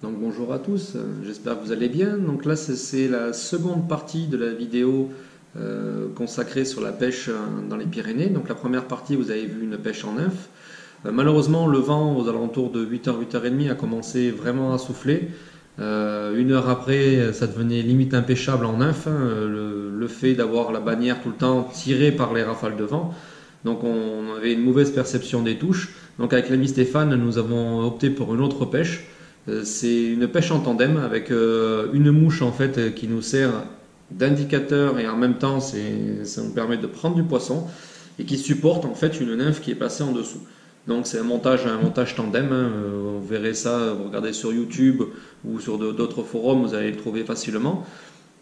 Donc bonjour à tous, j'espère que vous allez bien. Donc là c'est la seconde partie de la vidéo consacrée sur la pêche dans les Pyrénées. Donc la première partie, vous avez vu une pêche en nymphe. Malheureusement le vent aux alentours de 8h, 8h30 a commencé vraiment à souffler. Une heure après, ça devenait limite impêchable en nymphe, le fait d'avoir la bannière tout le temps tirée par les rafales de vent. Donc on avait une mauvaise perception des touches. Donc avec l'ami Stéphane, nous avons opté pour une autre pêche. C'est une pêche en tandem avec une mouche en fait qui nous sert d'indicateur et en même temps ça nous permet de prendre du poisson et qui supporte en fait une nymphe qui est passée en dessous. Donc c'est un montage tandem, vous verrez ça, vous regardez sur YouTube ou sur d'autres forums, vous allez le trouver facilement.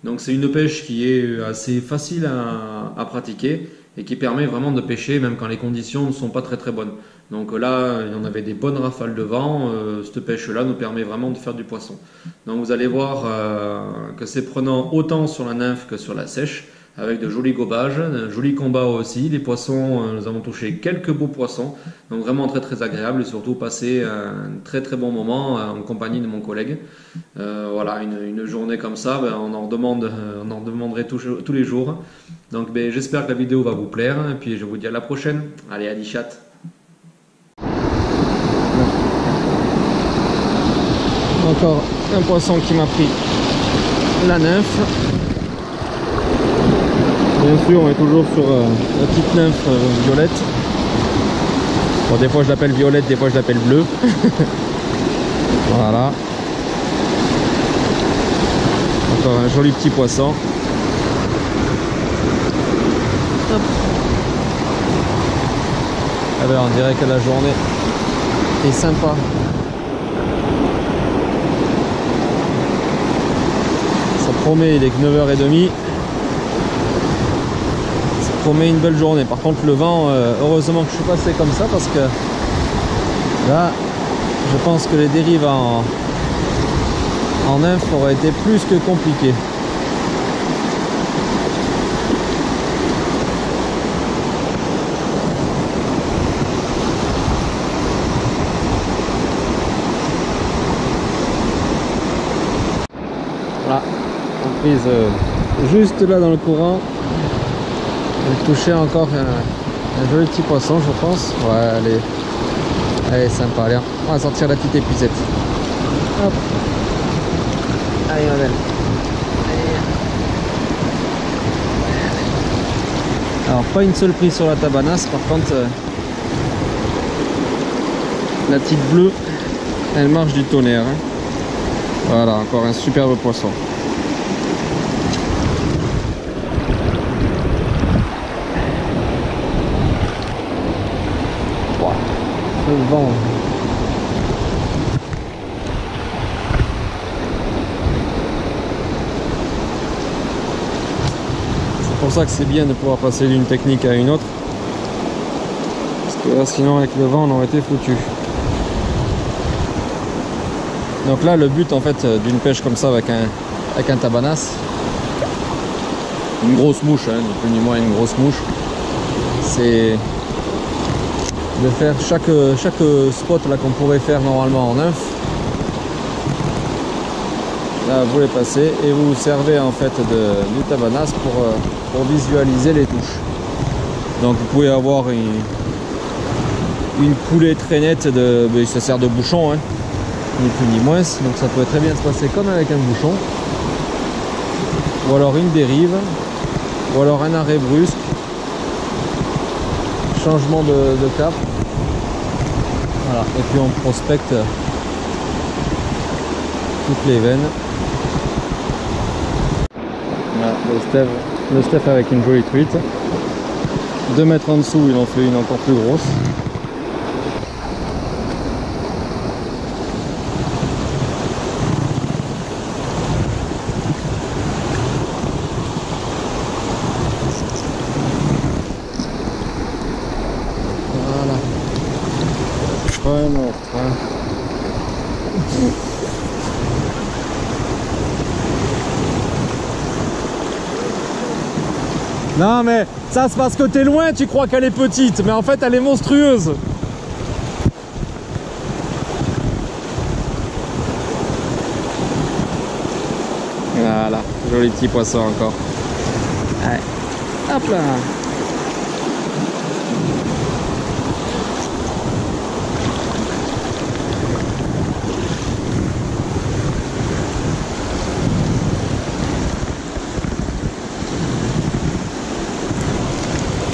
Donc c'est une pêche qui est assez facile à pratiquer et qui permet vraiment de pêcher même quand les conditions ne sont pas très très bonnes. Donc là, il y en avait des bonnes rafales de vent, cette pêche-là nous permet vraiment de faire du poisson. Donc vous allez voir que c'est prenant autant sur la nymphe que sur la sèche, avec de jolis gobages, un joli combat aussi. Les poissons, nous avons touché quelques beaux poissons, donc vraiment très très agréable et surtout passer un très très bon moment en compagnie de mon collègue. Voilà, une journée comme ça, on en demanderait tous les jours. Donc j'espère que la vidéo va vous plaire et puis je vous dis à la prochaine. Allez, à chat. Encore un poisson qui m'a pris la nymphe. Bien sûr, on est toujours sur la petite nymphe violette. Bon, des fois je l'appelle violette, des fois je l'appelle bleue. Voilà. Encore un joli petit poisson. Hop. Ah ben, on dirait que la journée est sympa. Ça promet, il est que 9h30. Ça promet une belle journée. Par contre le vent, heureusement que je suis passé comme ça parce que là, je pense que les dérives en nymphe auraient été plus que compliquées. Voilà, on prise juste là dans le courant. Elle touchait encore un joli petit poisson, je pense. Ouais, elle est sympa. Allez, on va sortir la petite épuisette. Hop. Allez, ma belle. Alors, pas une seule prise sur la tabanasse. Par contre, la petite bleue, elle marche du tonnerre. Hein. Voilà, encore un superbe poisson. Wow, le vent. C'est pour ça que c'est bien de pouvoir passer d'une technique à une autre. Parce que là, sinon, avec le vent, on aurait été foutu. Donc là, le but en fait d'une pêche comme ça avec un tabanas, une grosse mouche, hein, ni plus ni moins une grosse mouche, c'est de faire chaque spot là qu'on pourrait faire normalement en nymphe. Là, vous les passez et vous servez en fait du tabanas pour visualiser les touches. Donc vous pouvez avoir une coulée très nette ça sert de bouchon. Hein. Ni plus ni moins, donc ça peut très bien se passer comme avec un bouchon, ou alors une dérive, ou alors un arrêt brusque, changement de cap, voilà, et puis on prospecte toutes les veines. Voilà, le Steph avec une jolie truite, 2 mètres en dessous il en fait une encore plus grosse. Non mais ça c'est parce que t'es loin, tu crois qu'elle est petite, mais en fait elle est monstrueuse. Joli petit poisson encore. Ouais. Hop là.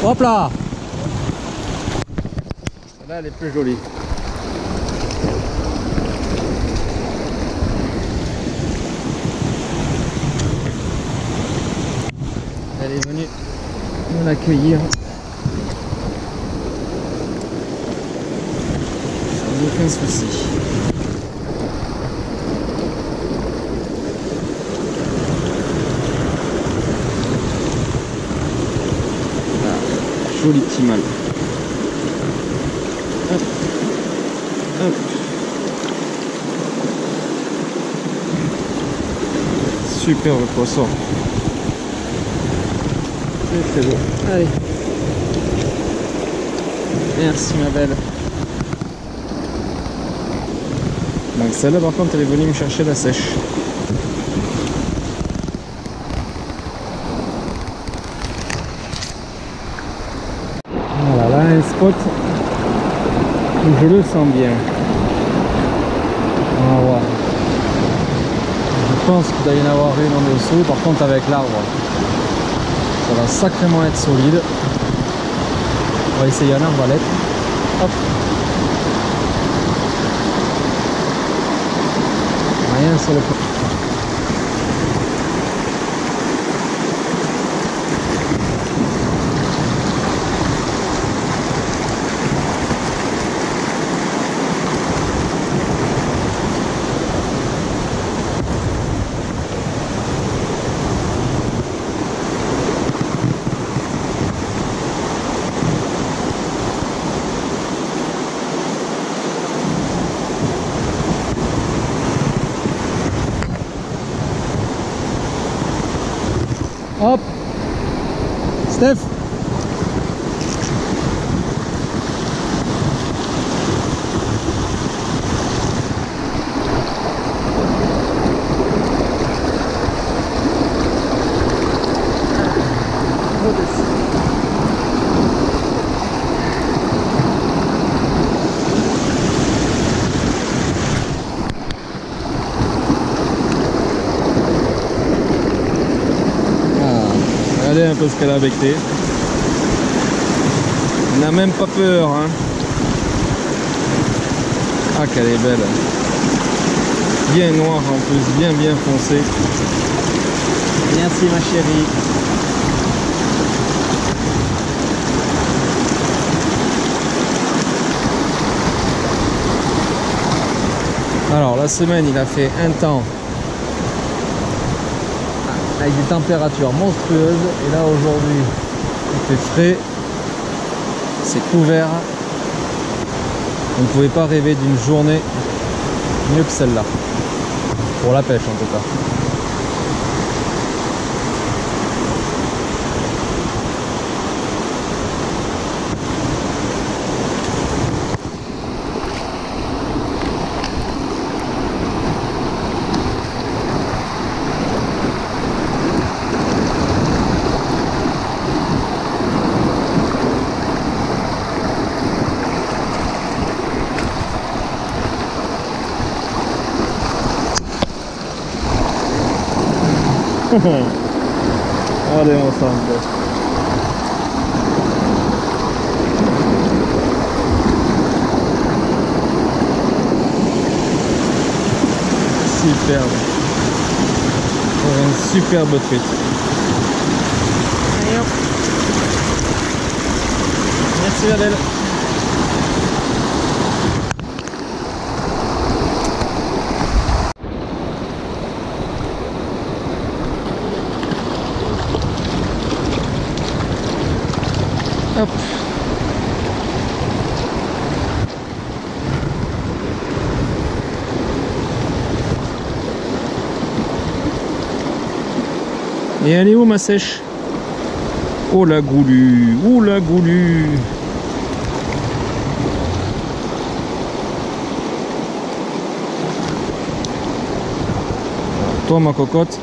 Hop là. Là elle est plus jolie. Elle est venue nous l'accueillir sans aucun souci. Ah, joli petit mâle. Hop. Hop. Superbe poisson. Très beau. Allez. Merci ma belle. Donc celle-là par contre elle est venue me chercher la sèche. Voilà, là un spot où je le sens bien. On va voir. Je pense qu'il doit y en avoir une en dessous, par contre avec l'arbre. Ça va sacrément être solide. On va essayer en arbalète. Hop. Rien sur le pot. Hop, Steph. Regardez un peu ce qu'elle a becté. Elle n'a même pas peur, hein. Ah qu'elle est belle. Bien noire en plus, bien foncée. Merci ma chérie. Alors la semaine il a fait un temps avec des températures monstrueuses et là aujourd'hui il fait frais, c'est couvert, on ne pouvait pas rêver d'une journée mieux que celle-là, pour la pêche en tout cas. Allez ensemble. Superbe. Pour une superbe truite. Allez hop. Merci la belle. Hop. Et elle est où ma sèche? Oh la goulue, oh la goulue. Toi ma cocotte,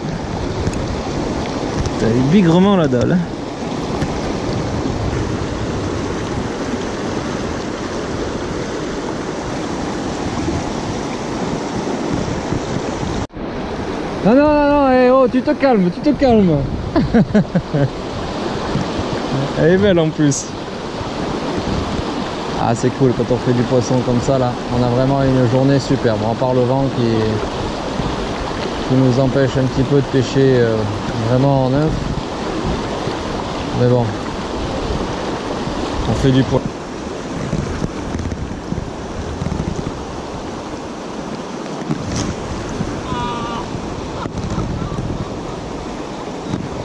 Elle est bigrement la dalle. Non, non, non, non, hey, oh, tu te calmes, tu te calmes. Elle est belle en plus. Ah, c'est cool quand on fait du poisson comme ça là. On a vraiment une journée superbe. À part le vent qui nous empêche un petit peu de pêcher vraiment en neuf. Mais bon, on fait du poisson.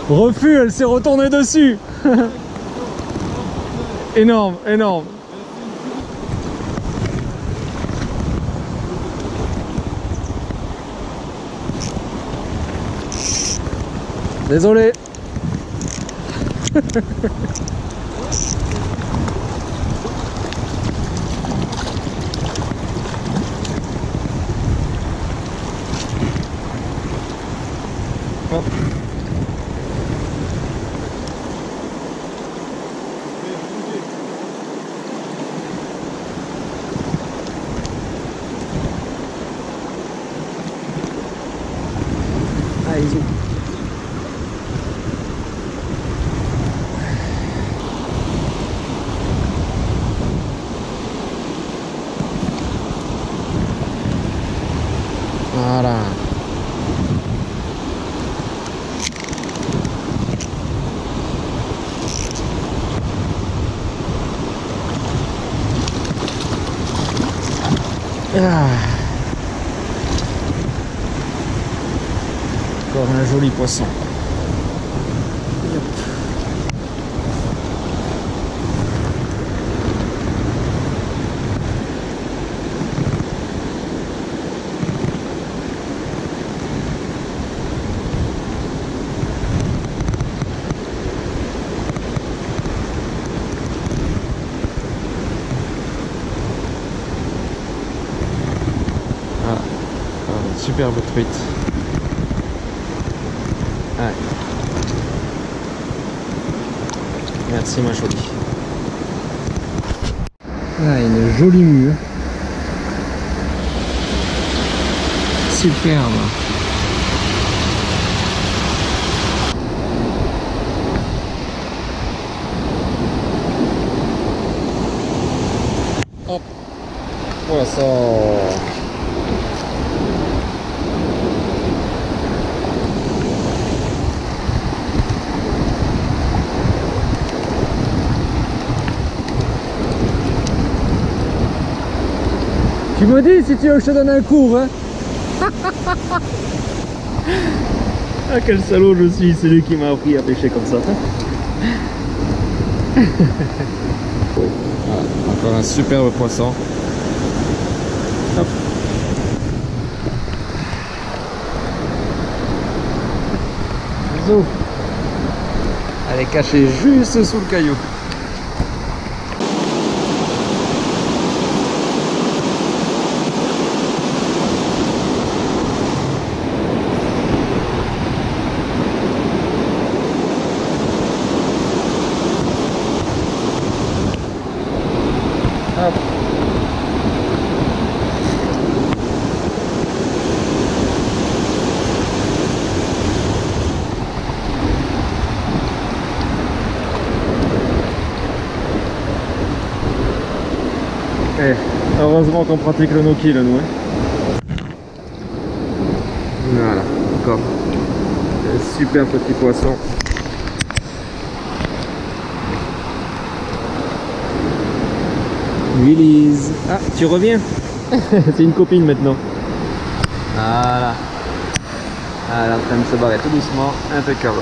Refus, elle s'est retournée dessus. Énorme, énorme. Désolé. Hop. Ah, ils ont... Voilà. Ah. Encore un joli poisson. Superbe truite. Ouais. Merci ma jolie. Ah, une jolie mue. Superbe. Hop. Poisson. Tu me dis si tu veux que je te donne un cours, hein. Ah, quel salaud je suis, c'est lui qui m'a appris à pêcher comme ça. Voilà, encore un superbe poisson. Hop. Bisous. Elle est cachée juste sous le caillou. Hop. Eh, heureusement qu'on pratique le no-kill nous. Voilà, encore un super petit poisson. Willys. Ah, tu reviens. C'est une copine maintenant. Voilà. Elle est en train de se barrer tout doucement. Impeccable.